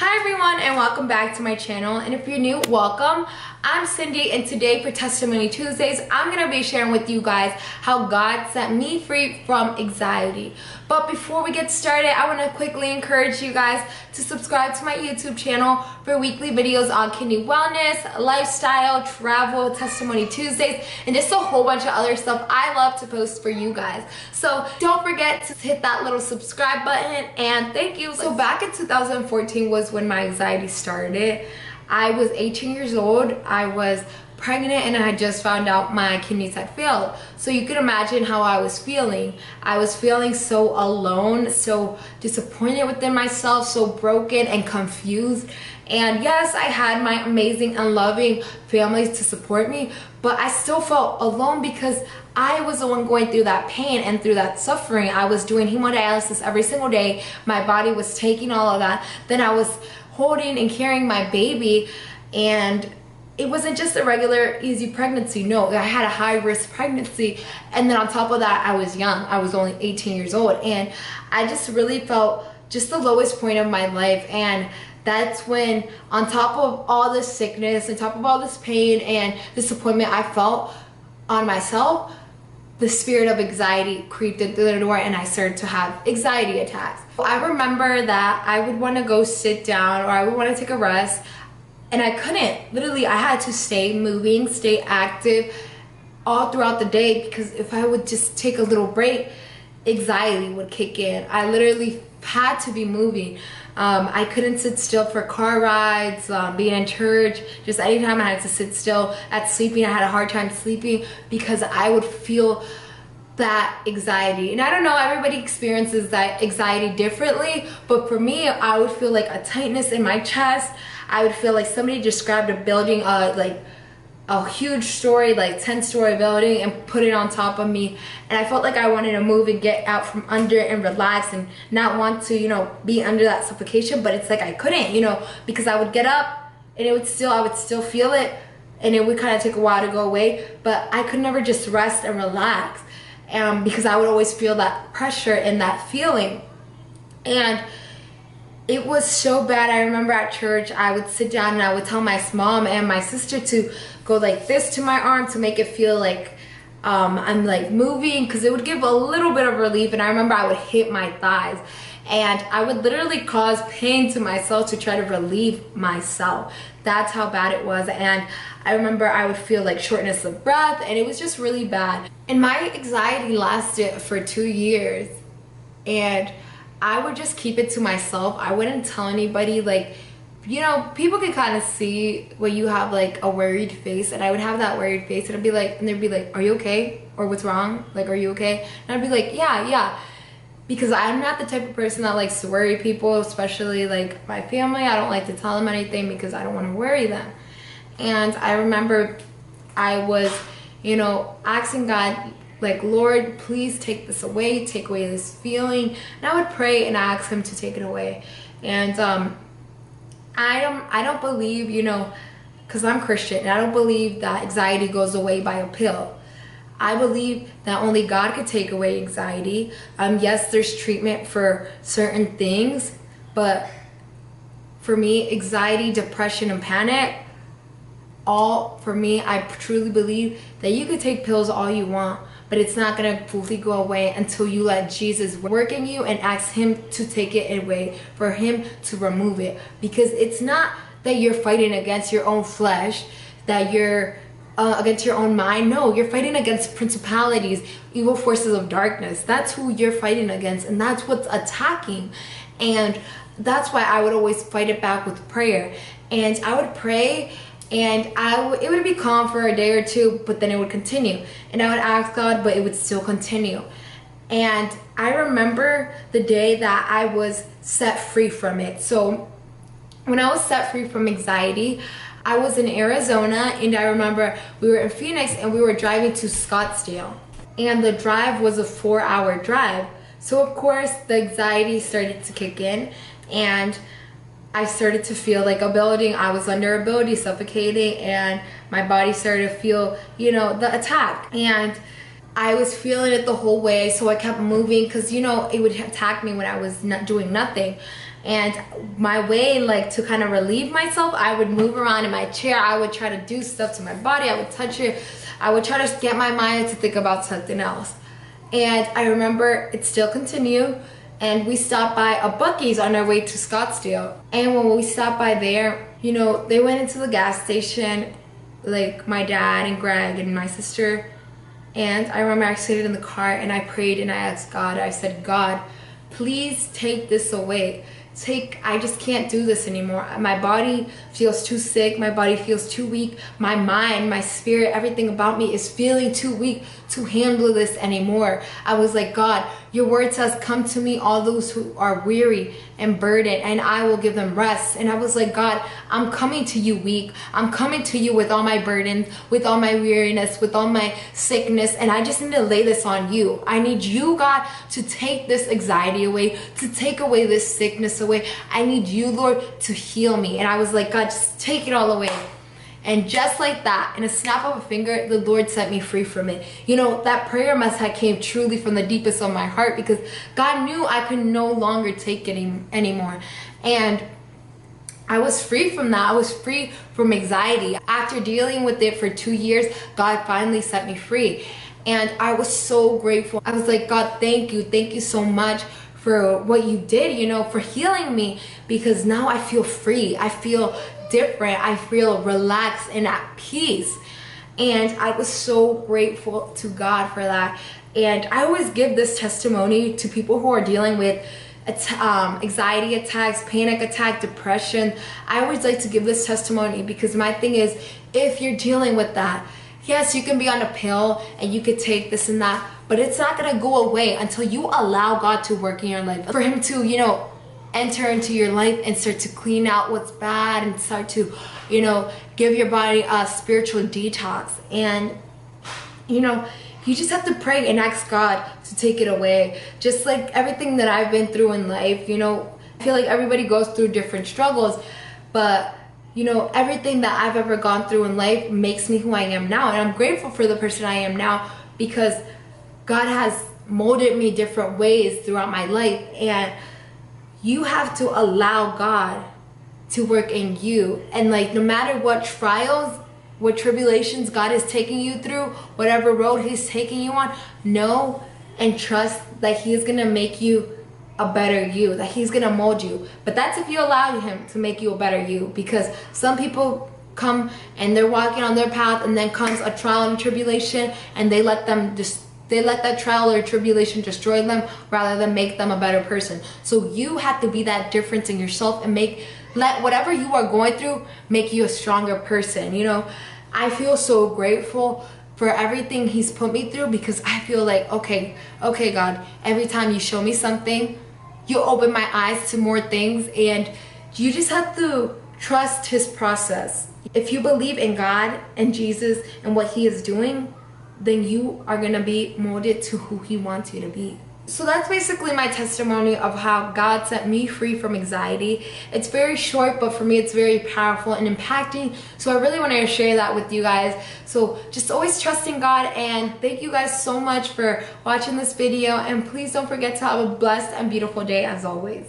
Hi everyone and welcome back to my channel, and if you're new, welcome. I'm Cindy, and today for Testimony Tuesdays I'm going to be sharing with you guys how God set me free from anxiety. But before we get started, I want to quickly encourage you guys to subscribe to my YouTube channel for weekly videos on kidney wellness, lifestyle, travel, Testimony Tuesdays, and just a whole bunch of other stuff I love to post for you guys. So don't forget to hit that little subscribe button, and thank you. So back in 2014 was when my anxiety started. I was 18 years old, I was pregnant, and I had just found out my kidneys had failed. So you can imagine how I was feeling. I was feeling so alone, so disappointed within myself, so broken and confused. And yes, I had my amazing and loving families to support me, but I still felt alone because I was the one going through that pain and through that suffering. I was doing hemodialysis every single day. My body was taking all of that. Then I was holding and carrying my baby, and it wasn't just a regular easy pregnancy. No, I had a high risk pregnancy, and then on top of that I was young. I was only 18 years old, and I just really felt just the lowest point of my life. And that's when, on top of all this sickness, on top of all this pain and disappointment I felt on myself, the spirit of anxiety creeped in through the door, and I started to have anxiety attacks. I remember that I would want to go sit down, or I would want to take a rest, and I couldn't. Literally, I had to stay moving, stay active all throughout the day, because if I would just take a little break, anxiety would kick in. I literally had to be moving. I couldn't sit still for car rides, being in church, just anytime I had to sit still. At sleeping, I had a hard time sleeping because I would feel that anxiety. And I don't know, everybody experiences that anxiety differently, but for me, I would feel like a tightness in my chest. I would feel like somebody just grabbed a building, like a huge story, like 10-story building, and put it on top of me, and I felt like I wanted to move and get out from under and relax and not want to, you know, be under that suffocation. But it's like I couldn't, you know, because I would get up and I would still feel it, and it would kind of take a while to go away, but I could never just rest and relax, because I would always feel that pressure and that feeling. And it was so bad. I remember at church, I would sit down and I would tell my mom and my sister to go like this to my arm to make it feel like I'm like moving, because it would give a little bit of relief. And I remember I would hit my thighs, and I would literally cause pain to myself to try to relieve myself. That's how bad it was. And I remember I would feel like shortness of breath, and it was just really bad. And my anxiety lasted for 2 years, and I would just keep it to myself. I wouldn't tell anybody. Like, you know, people can kind of see when you have like a worried face, and I would have that worried face, and I'd be like, and they'd be like, are you okay? Or what's wrong? Like, are you okay? And I'd be like, yeah. Because I'm not the type of person that likes to worry people, especially like my family. I don't like to tell them anything because I don't want to worry them. And I remember I was, you know, asking God, like, Lord, please take this away, take away this feeling. And I would pray and ask him to take it away. And I don't believe, you know, because I'm Christian, and I don't believe that anxiety goes away by a pill. I believe that only God could take away anxiety. Yes, there's treatment for certain things, but for me, anxiety, depression, and panic, for me, I truly believe that you could take pills all you want, but it's not going to fully go away until you let Jesus work in you and ask him to take it away, for him to remove it. Because it's not that you're fighting against your own flesh, that you're against your own mind. No, you're fighting against principalities, evil forces of darkness. That's who you're fighting against, and that's what's attacking. And that's why I would always fight it back with prayer. And I would pray, and it would be calm for a day or two, but then it would continue. And I would ask God, but it would still continue. And I remember the day that I was set free from it. So when I was set free from anxiety, I was in Arizona, and I remember we were in Phoenix, and we were driving to Scottsdale. And the drive was a 4-hour drive. So of course, the anxiety started to kick in, and I started to feel like I was under a building, suffocating, and my body started to feel, you know, the attack. And I was feeling it the whole way, so I kept moving because, you know, it would attack me when I was not doing nothing. And my way, like, to kind of relieve myself, I would move around in my chair. I would try to do stuff to my body. I would touch it. I would try to get my mind to think about something else. And I remember it still continued, and we stopped by a Buc-ee's on our way to Scottsdale. And when we stopped by there, you know, they went into the gas station, like my dad and Greg and my sister. And I remember I stayed in the car and I prayed and I asked God, I said, God, please take this away. I just can't do this anymore. My body feels too sick. My body feels too weak. My mind, my spirit, everything about me is feeling too weak to handle this anymore. I was like, God, your word says, come to me, all those who are weary and burdened, and I will give them rest. And I was like, God, I'm coming to you weak. I'm coming to you with all my burdens, with all my weariness, with all my sickness, and I just need to lay this on you. I need you, God, to take this anxiety away, to take away this sickness away. I need you, Lord, to heal me. And I was like, God, just take it all away. And just like that, in a snap of a finger, the Lord set me free from it. You know, that prayer must have came truly from the deepest of my heart, because God knew I could no longer take it anymore. And I was free from that. I was free from anxiety. After dealing with it for 2 years, God finally set me free. And I was so grateful. I was like, God, thank you so much for what you did, you know, for healing me, because now I feel free. I feel different. I feel relaxed and at peace. And I was so grateful to God for that. And I always give this testimony to people who are dealing with anxiety attacks, panic attack, depression. I always like to give this testimony because my thing is, if you're dealing with that, yes, you can be on a pill and you could take this and that, but it's not gonna go away until you allow God to work in your life. For him to, you know, enter into your life and start to clean out what's bad and start to, you know, give your body a spiritual detox. And, you know, you just have to pray and ask God to take it away. Just like everything that I've been through in life, you know, I feel like everybody goes through different struggles, but you know, everything that I've ever gone through in life makes me who I am now. And I'm grateful for the person I am now, because God has molded me different ways throughout my life. And you have to allow God to work in you. And like, no matter what trials, what tribulations God is taking you through, whatever road he's taking you on, know and trust that he is gonna make you a better you, that he's gonna mold you. But that's if you allow him to make you a better you, because some people come and they're walking on their path, and then comes a trial and tribulation, and they let that trial or tribulation destroy them rather than make them a better person. So you have to be that difference in yourself and let whatever you are going through make you a stronger person. You know, I feel so grateful for everything he's put me through, because I feel like, okay God, every time you show me something, you open my eyes to more things, and you just have to trust his process. If you believe in God and Jesus and what he is doing, then you are gonna be molded to who he wants you to be. So that's basically my testimony of how God set me free from anxiety. It's very short, but for me it's very powerful and impacting. So I really want to share that with you guys. So just always trust in God, and thank you guys so much for watching this video, and please don't forget to have a blessed and beautiful day as always.